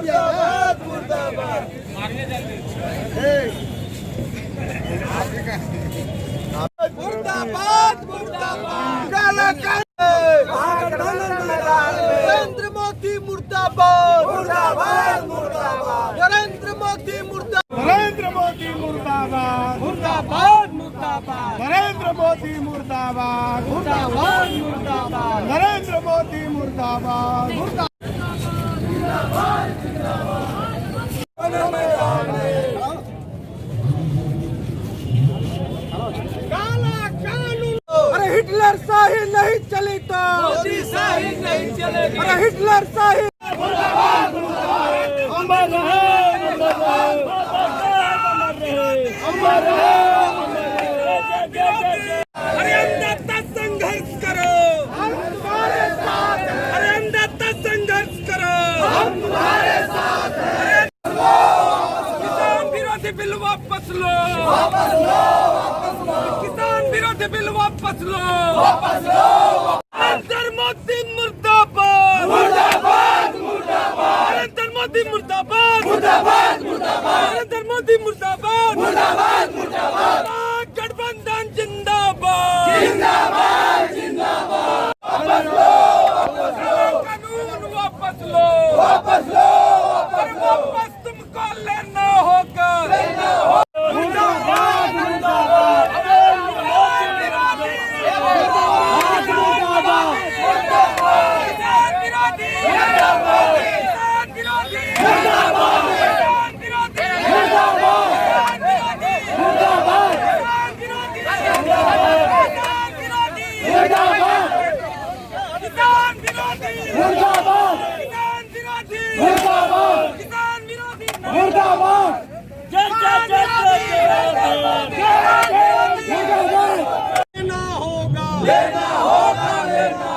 मुर्दाबाद मुर्दाबाद मुर्दाबाद मुर्दाबाद नरेंद्र मोदी मुर्दाबाद मुर्दाबाद मुर्दाबाद नरेंद्र मोदी मुर्दाबाद नरेंद्र मोदी मुर्दाबाद मुर्दाबाद मुर्दाबाद नरेंद्र मोदी मुर्दाबाद मुर्दाबाद मुर्दाबाद नरेंद्र मोदी मुर्दाबाद काला कानून अरे हिटलर शाही नहीं चली तो मोदी शाही नहीं चलेगी अरे हिटलर शाही अरे अन्नदाता संघर्ष करो हम तुम्हारे साथ हैं अरे अन्नदाता संघर्ष करो हम तुम्हारे साथ हैं किसान विरोधी बिल वापस लो किसान विरोधी बिल वापस लो नरेंद्र मोदी मुर्दाबाद मुर्दाबाद मुर्दाबाद नरेंद्र मोदी मुर्दाबाद मुर्दाबाद मुर्दाबाद नरेंद्र मोदी मुर्दाबाद मुर्दाबाद मुर्दाबाद गठबंधन जिंदाबाद जिंदाबाद जिंदाबाद कानून वापस लो वापस लो अरे वापस तुमको लेना होगा मुर्दाबाद मुर्दाबाद किसान विरोधी किसान विरोधी किसान विरोधी किसान विरोधी किसान विरोधी किसान विरोधी किसान विरोधी मुर्दाबाद लेना होगा लेना होगा लेना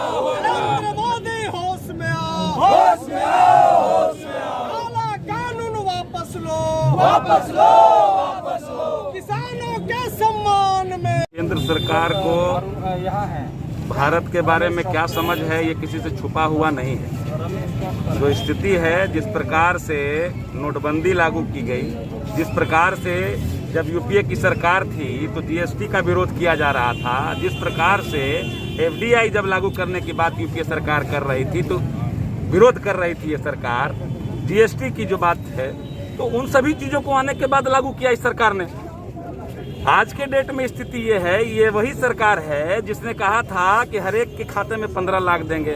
नरेंद्र मोदी होश में आओ होश में आओ होश में आओ काला कानून वापस लो वापस लो वापस लो किसानों के सम्मान में केंद्र सरकार को भारत के बारे में क्या समझ है ये किसी से छुपा हुआ नहीं है। जो स्थिति है, जिस प्रकार से नोटबंदी लागू की गई, जिस प्रकार से जब यूपीए की सरकार थी तो जीएसटी का विरोध किया जा रहा था, जिस प्रकार से एफडीआई जब लागू करने की बात यूपीए सरकार कर रही थी तो विरोध कर रही थी ये सरकार, जीएसटी की जो बात है, तो उन सभी चीजों को आने के बाद लागू किया इस सरकार ने। आज के डेट में स्थिति ये है, ये वही सरकार है जिसने कहा था कि हर एक के खाते में 15 लाख देंगे।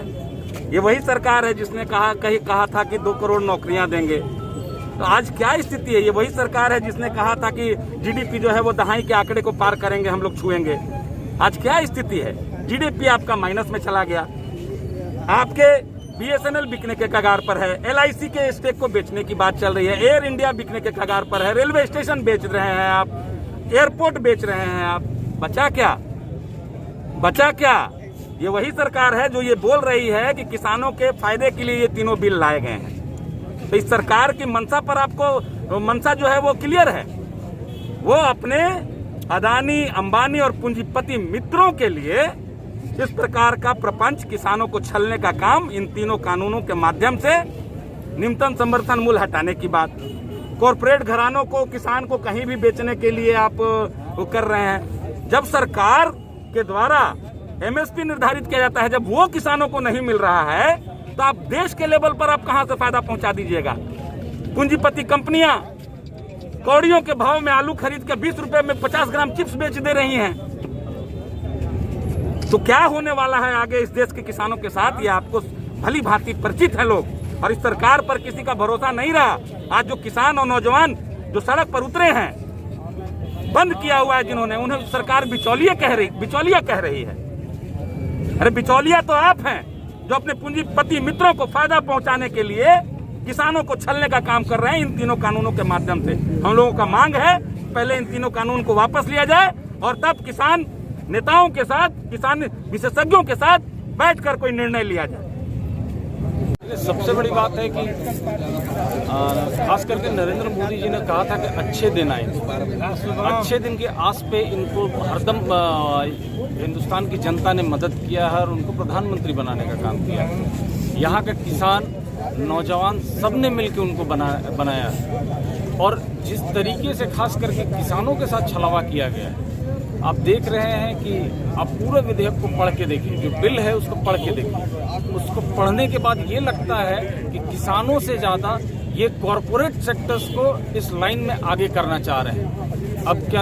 ये वही सरकार है जिसने कहा था कि 2 करोड़ नौकरियां देंगे। तो आज क्या स्थिति है? ये वही सरकार है जिसने कहा था कि जीडीपी जो है वो दहाई के आंकड़े को पार करेंगे, हम लोग छुएंगे। आज क्या स्थिति है? जीडीपी आपका माइनस में चला गया। आपके बीएसएनएल बिकने के कगार पर है, एलआईसी के स्टेक को बेचने की बात चल रही है, एयर इंडिया बिकने के कगार पर है, रेलवे स्टेशन बेच रहे हैं आप, एयरपोर्ट बेच रहे हैं आप। बचा क्या? बचा क्या? ये वही सरकार है जो ये बोल रही है कि किसानों के फायदे के लिए ये तीनों बिल लाए गए हैं। तो इस सरकार की मंशा पर आपको मंशा जो है वो क्लियर है। वो अपने अदानी, अंबानी और पूंजीपति मित्रों के लिए इस प्रकार का प्रपंच, किसानों को छलने का काम इन तीनों कानूनों के माध्यम से, न्यूनतम समर्थन मूल्य हटाने की बात, कॉरपोरेट घरानों को, किसान को कहीं भी बेचने के लिए आप वो कर रहे हैं। जब सरकार के द्वारा एमएसपी निर्धारित किया जाता है, जब वो किसानों को नहीं मिल रहा है, तो आप देश के लेवल पर आप कहां से फायदा पहुंचा दीजिएगा? पूंजीपति कंपनियां कौड़ियों के भाव में आलू खरीद के 20 रुपए में 50 ग्राम चिप्स बेच दे रही हैं। तो क्या होने वाला है आगे इस देश के किसानों के साथ, ये आपको भली भांति परिचित है लोग। और इस सरकार पर किसी का भरोसा नहीं रहा। आज जो किसान और नौजवान जो सड़क पर उतरे हैं, बंद किया हुआ है जिन्होंने, उन्हें सरकार बिचौलिया कह रही है। अरे बिचौलिया तो आप हैं जो अपने पूंजीपति मित्रों को फायदा पहुंचाने के लिए किसानों को छलने का काम कर रहे हैं इन तीनों कानूनों के माध्यम से। हम लोगों का मांग है पहले इन तीनों कानून को वापस लिया जाए और तब किसान नेताओं के साथ, किसान विशेषज्ञों के साथ बैठकर कोई निर्णय लिया जाए। सबसे बड़ी बात है कि खास करके नरेंद्र मोदी जी ने कहा था कि अच्छे दिन आएंगे। अच्छे दिन के आस पे इनको हरदम हिंदुस्तान की जनता ने मदद किया है और उनको प्रधानमंत्री बनाने का काम किया है। यहाँ का किसान नौजवान सबने मिलकर उनको बनाया। और जिस तरीके से खास करके किसानों के साथ छलावा किया गया है, आप देख रहे हैं कि आप पूरे विधेयक को पढ़ के देखिए, जो बिल है उसको पढ़ के देखिए। उसको पढ़ने के बाद ये लगता है कि किसानों से ज़्यादा ये कॉरपोरेट सेक्टर्स को इस लाइन में आगे करना चाह रहे हैं। अब क्या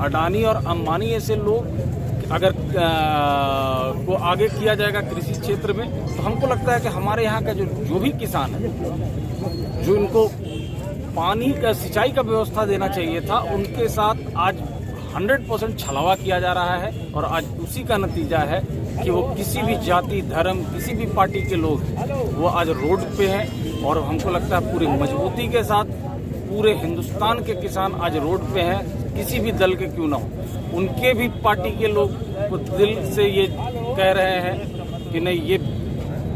अडानी और अंबानी ऐसे लोग अगर को आगे किया जाएगा कृषि क्षेत्र में, तो हमको लगता है कि हमारे यहाँ का जो भी किसान है, जो इनको पानी का सिंचाई का व्यवस्था देना चाहिए था, उनके साथ आज 100% छलावा किया जा रहा है। और आज उसी का नतीजा है कि वो किसी भी जाति धर्म किसी भी पार्टी के लोग वो आज रोड पे हैं। और हमको लगता है पूरी मजबूती के साथ पूरे हिंदुस्तान के किसान आज रोड पे हैं, किसी भी दल के क्यों ना हो। उनके भी पार्टी के लोग को दिल से ये कह रहे हैं कि नहीं, ये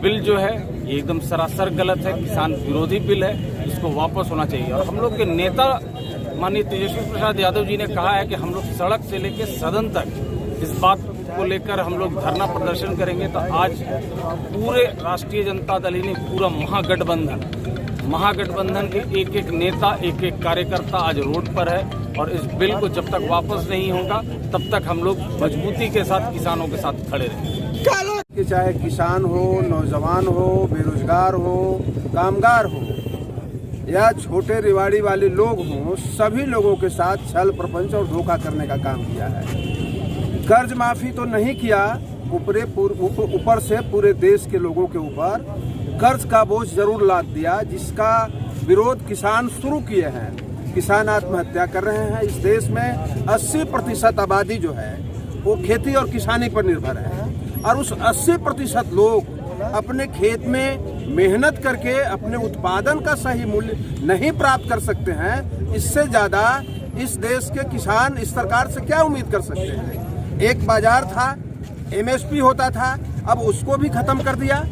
बिल जो है ये एकदम सरासर गलत है, किसान विरोधी बिल है, इसको वापस होना चाहिए। और हम लोग के नेता माननीय तेजस्वी प्रसाद यादव जी ने कहा है कि हम लोग सड़क से लेकर सदन तक इस बात को लेकर हम लोग धरना प्रदर्शन करेंगे। तो आज पूरे राष्ट्रीय जनता दल ने पूरा महागठबंधन के एक एक नेता एक एक कार्यकर्ता आज रोड पर है। और इस बिल को जब तक वापस नहीं होगा तब तक हम लोग मजबूती के साथ किसानों के साथ खड़े रहेंगे। कि चाहे किसान हो, नौजवान हो, बेरोजगार हो, कामगार हो या छोटे रिवाड़ी वाले लोग हों, सभी लोगों के साथ छल प्रपंच और धोखा करने का काम किया है। कर्ज माफी तो नहीं किया, ऊपर से पूरे देश के लोगों के ऊपर कर्ज का बोझ जरूर लाद दिया, जिसका विरोध किसान शुरू किए हैं। किसान आत्महत्या कर रहे हैं। इस देश में 80% आबादी जो है वो खेती और किसानी पर निर्भर है। और उस 80% लोग अपने खेत में मेहनत करके अपने उत्पादन का सही मूल्य नहीं प्राप्त कर सकते हैं। इससे ज़्यादा इस देश के किसान इस सरकार से क्या उम्मीद कर सकते हैं। एक बाजार था, MSP होता था, अब उसको भी खत्म कर दिया।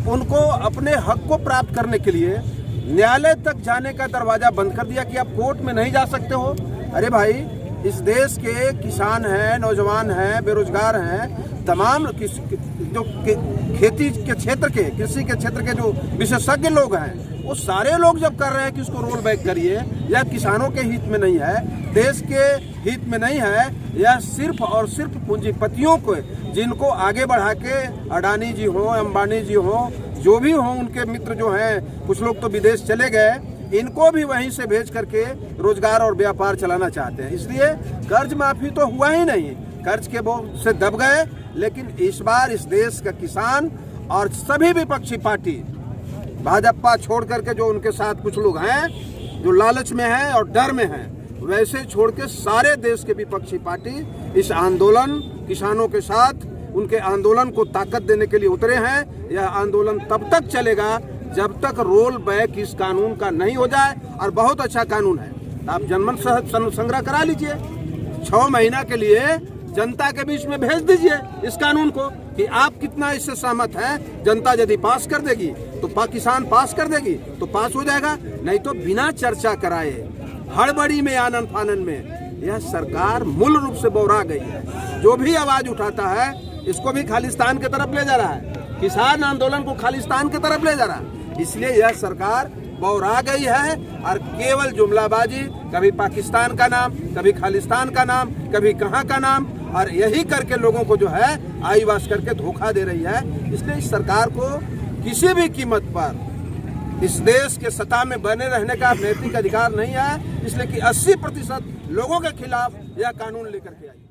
उनको अपने हक को प्राप्त करने के लिए न्यायालय तक जाने का दरवाजा बंद कर दिया कि आप कोर्ट में नहीं जा सकते हो। अरे भाई, इस देश के किसान हैं, नौजवान हैं, बेरोजगार हैं, तमाम जो खेती के क्षेत्र के, कृषि के क्षेत्र के जो विशेषज्ञ लोग हैं, वो सारे लोग जब कर रहे हैं कि उसको रोल बैक करिए, या किसानों के हित में नहीं है, देश के हित में नहीं है, या सिर्फ और सिर्फ पूंजीपतियों को जिनको आगे बढ़ा के अडानी जी हो, अंबानी जी हो, जो भी हो, उनके मित्र जो हैं, कुछ लोग तो विदेश चले गए, इनको भी वहीं से भेज करके रोजगार और व्यापार चलाना चाहते हैं। इसलिए कर्ज माफी तो हुआ ही नहीं, कर्ज के बोझ से दब गए। लेकिन इस बार इस देश का किसान और सभी विपक्षी पार्टी, भाजपा छोड़ करके जो उनके साथ कुछ लोग हैं जो लालच में हैं और डर में हैं, वैसे छोड़ के सारे देश के विपक्षी पार्टी इस आंदोलन, किसानों के साथ उनके आंदोलन को ताकत देने के लिए उतरे हैं। यह आंदोलन तब तक चलेगा जब तक रोल बैक इस कानून का नहीं हो जाए। और बहुत अच्छा कानून है, आप जनमत संग्रह करा लीजिए, 6 महीना के लिए जनता के बीच में भेज दीजिए इस कानून को कि आप कितना इससे सहमत हैं। जनता यदि पास कर देगी तो पाकिस्तान पास कर देगी तो पास हो जाएगा, नहीं तो बिना चर्चा कराए हड़बड़ी में, आनन फानन में यह सरकार मूल रूप से बौरा गई है। जो भी आवाज उठाता है इसको भी खालिस्तान की तरफ ले जा रहा है, किसान आंदोलन को खालिस्तान की तरफ ले जा रहा है। इसलिए यह सरकार बौरा गई है और केवल जुमलाबाजी, कभी पाकिस्तान का नाम, कभी खालिस्तान का नाम, कभी कहाँ का नाम, और यही करके लोगों को जो है आईवास करके धोखा दे रही है। इसलिए इस सरकार को किसी भी कीमत पर इस देश के सत्ता में बने रहने का नैतिक अधिकार नहीं है। इसलिए कि 80% लोगों के खिलाफ यह कानून लेकर के आई।